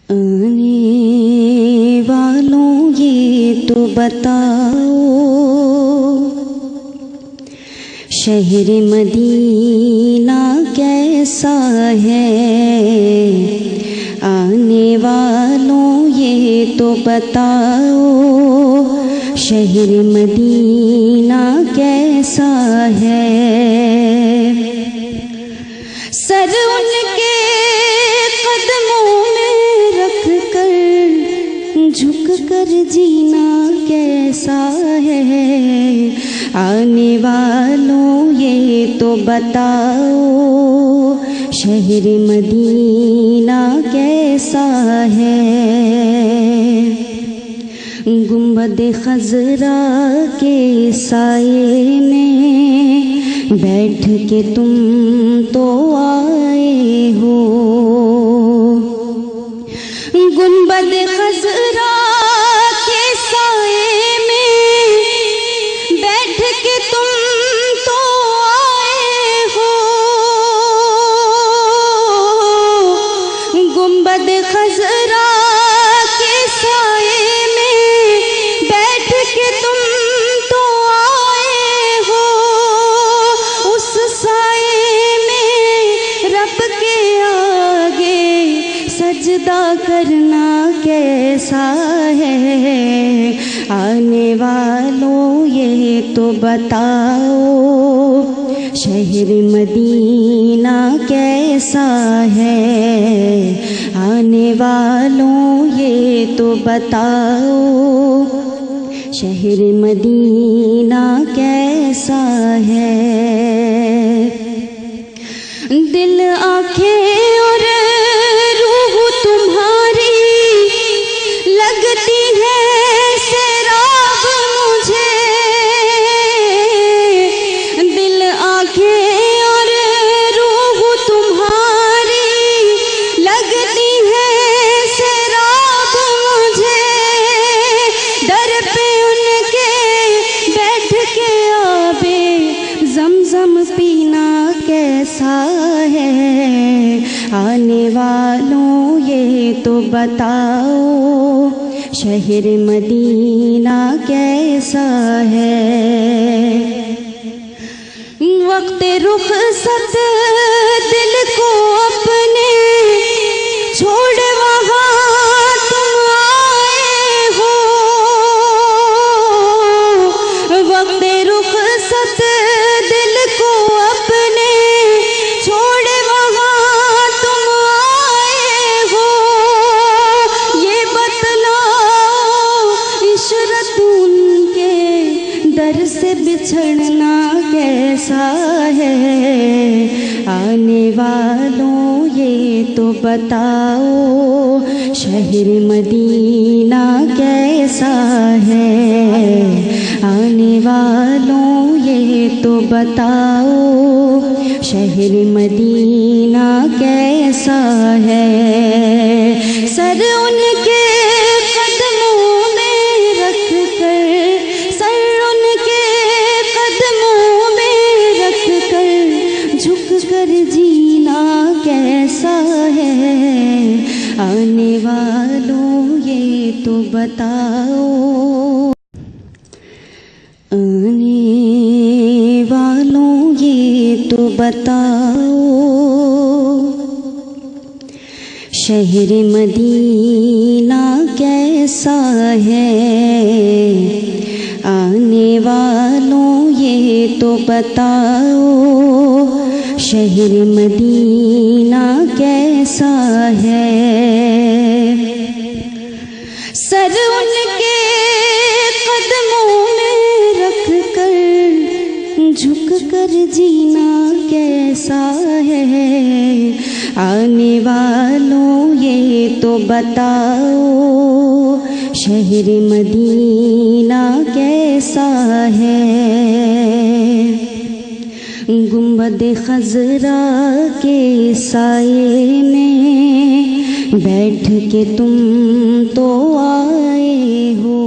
آنے والوں یہ تو بتاؤ شہر مدینہ کیسا ہے؟ آنے والوں یہ تو بتاؤ شہر مدینہ کیسا ہے؟ سر ان کے قدموں میں رکھ کر جھک کر جینا کیسا ہے؟ آنے والوں یہ تو بتاؤ شہر مدینہ کیسا ہے؟ گنبد خضرا کے سائے میں بیٹھ کے تم تو آئے ہو، گنبد خضرا کے سائے میں بیٹھ کے تم تو آئے ہو، گنبد خضرا کے سائے میں بیٹھ کے تم تو آئے ہو، اس سائے میں رب کے آگے سجدہ کرنا کیسا ہے؟ آنے والوں یہ تو بتاؤ شہر مدینہ کیسا ہے؟ آنے والوں یہ تو بتاؤ شہر مدینہ کیسا ہے؟ دل آنکھیں اور روح تمہاری لگتی ہے سیراب مجھے، دل آنکھیں اور روح تمہاری لگتی ہے سیراب مجھے، در پہ ان کے بیٹھ کے آبے زمزم پینا کیسا ہے؟ آنے والوں یہ تو بتاؤ شہر مدینہ کیسا ہے؟ وقت رخصت دل کو اپنے چھوڑ وہاں تم آئے ہو، وقت رخصت دل کو اپنے چھوڑ وہاں تم آئے ہو، یہ بتلاؤ عشرت ان کے در سے بچھڑنا کیسا ہے؟ آنے والوں یہ تو بتاؤ شہر مدینہ کیسا ہے؟ آنے والوں یہ تو بتاؤ شہر مدینہ کیسا ہے؟ سر ان کے قدموں میں رکھ کر، سر ان کے قدموں میں رکھ کر جھک کر جینا کیسا ہے؟ آنے والوں یہ تو بتاؤ، آنے والوں یہ تو بتاؤ شہر مدینہ کیسا ہے؟ آنے والوں یہ تو بتاؤ شہر مدینہ کیسا ہے؟ سر ان کے قدموں میں رکھ کر جھک کر جینا کیسا ہے؟ آنے والوں یہ تو بتاؤ شہر مدینہ کیسا ہے؟ گنبد خضرا کے سائے میں بیٹھ کے تم تو آئے ہو،